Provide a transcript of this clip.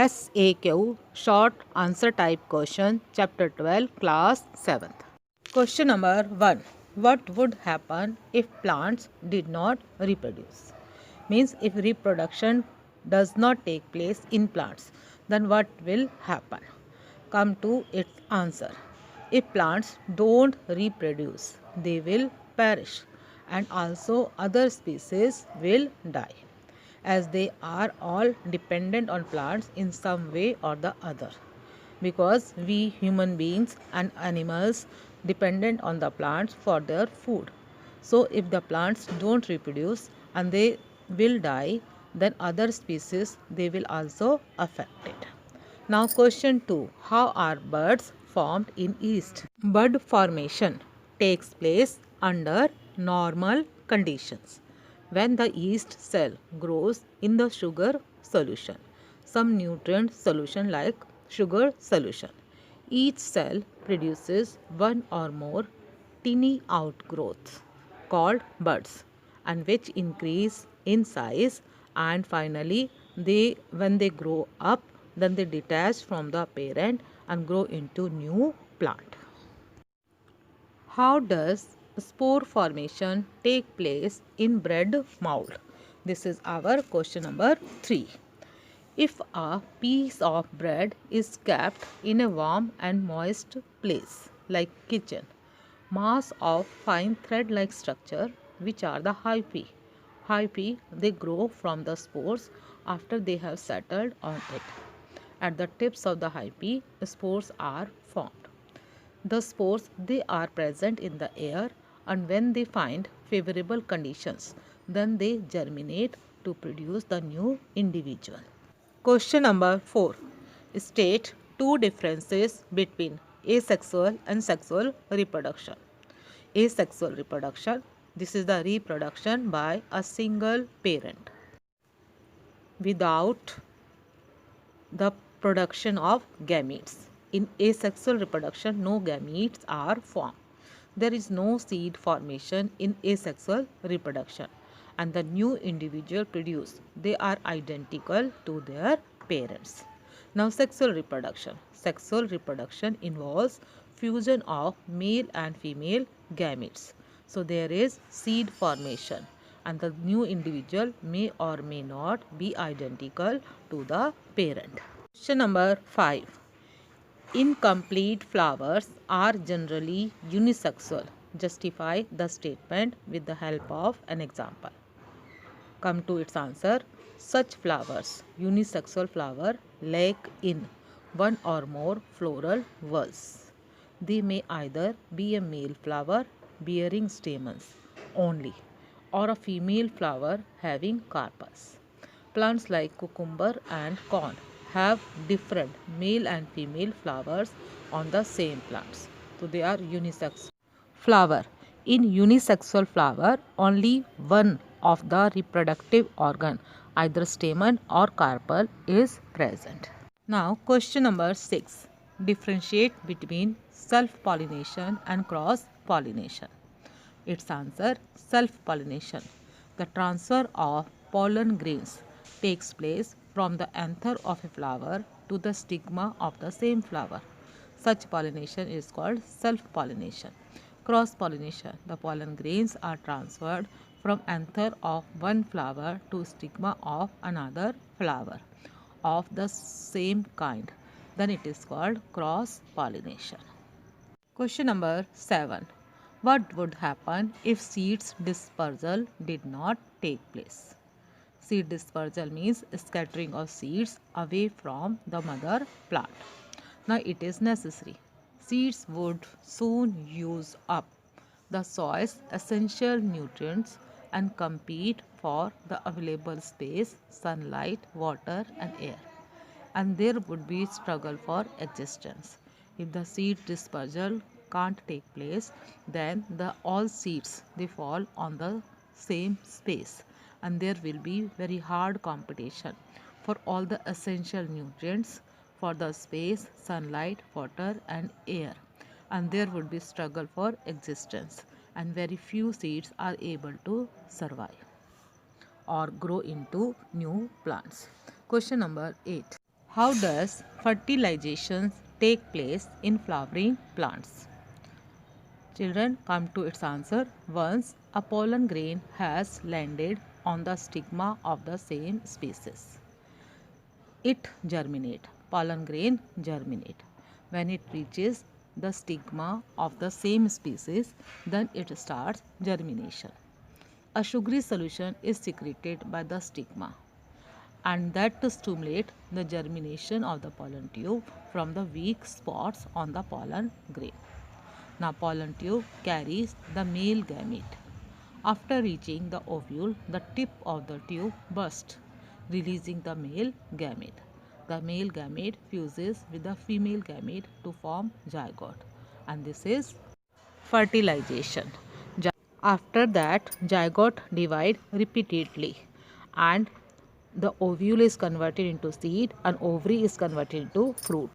SAQ Short Answer Type Question, Chapter 12, Class 7th. Question number 1. What would happen if plants did not reproduce? Means if reproduction does not take place in plants, then what will happen? Come to its answer. If plants don't reproduce, they will perish, and also other species will die, as they are all dependent on plants in some way or the other, because we human beings and animals dependent on the plants for their food. So if the plants don't reproduce and they will die, then other species they will also affect it. Now question 2. How are buds formed in yeast? Bud formation takes place under normal conditions when the yeast cell grows in the sugar solution, some nutrient solution like sugar solution. Each cell produces one or more tiny outgrowths called buds, and which increase in size, and finally when they grow up, then they detach from the parent and grow into new plant. How does spore formation take place in bread mold? This is our question number 3. If a piece of bread is kept in a warm and moist place like kitchen, mass of fine thread-like structure, which are the hyphae. Hyphae, they grow from the spores after they have settled on it. At the tips of the hyphae, spores are formed. The spores they are present in the air, and when they find favorable conditions, then they germinate to produce the new individual. Question number 4. State two differences between asexual and sexual reproduction. Asexual reproduction, this is the reproduction by a single parent without the production of gametes. In asexual reproduction, no gametes are formed. There is no seed formation in asexual reproduction, and the new individual produced, they are identical to their parents. Now sexual reproduction. Sexual reproduction involves fusion of male and female gametes. So there is seed formation, and the new individual may or may not be identical to the parent. Question number 5. Incomplete flowers are generally unisexual. Justify the statement with the help of an example. Come to its answer. Such flowers, unisexual flower, lack in one or more floral whorls. They may either be a male flower bearing stamens only, or a female flower having carpus. Plants like cucumber and corn have different male and female flowers on the same plants. So they are unisex flower. In unisexual flower, only one of the reproductive organ, either stamen or carpel, is present. Now question number 6. Differentiate between self-pollination and cross-pollination. Its answer: self-pollination. The transfer of pollen grains takes place from the anther of a flower to the stigma of the same flower. Such pollination is called self-pollination. Cross-pollination. The pollen grains are transferred from anther of one flower to stigma of another flower of the same kind. Then it is called cross-pollination. Question number 7. What would happen if seeds dispersal did not take place? Seed dispersal means scattering of seeds away from the mother plant. Now it is necessary. Seeds would soon use up the soil's essential nutrients and compete for the available space, sunlight, water and air. And there would be struggle for existence. If the seed dispersal can't take place, then all seeds they fall on the same space, and there will be very hard competition for all the essential nutrients for the space, sunlight, water and air, and there would be struggle for existence, and very few seeds are able to survive or grow into new plants. Question number 8. How does fertilization take place in flowering plants? Children, come to its answer. Once a pollen grain has landed on the stigma of the same species, it germinate. Pollen grain germinate. When it reaches the stigma of the same species, then it starts germination. A sugary solution is secreted by the stigma, and that to stimulate the germination of the pollen tube from the weak spots on the pollen grain. Now pollen tube carries the male gamete. After reaching the ovule, the tip of the tube bursts, releasing the male gamete. The male gamete fuses with the female gamete to form zygote, and this is fertilization. After that, zygote divide repeatedly, and the ovule is converted into seed and ovary is converted into fruit.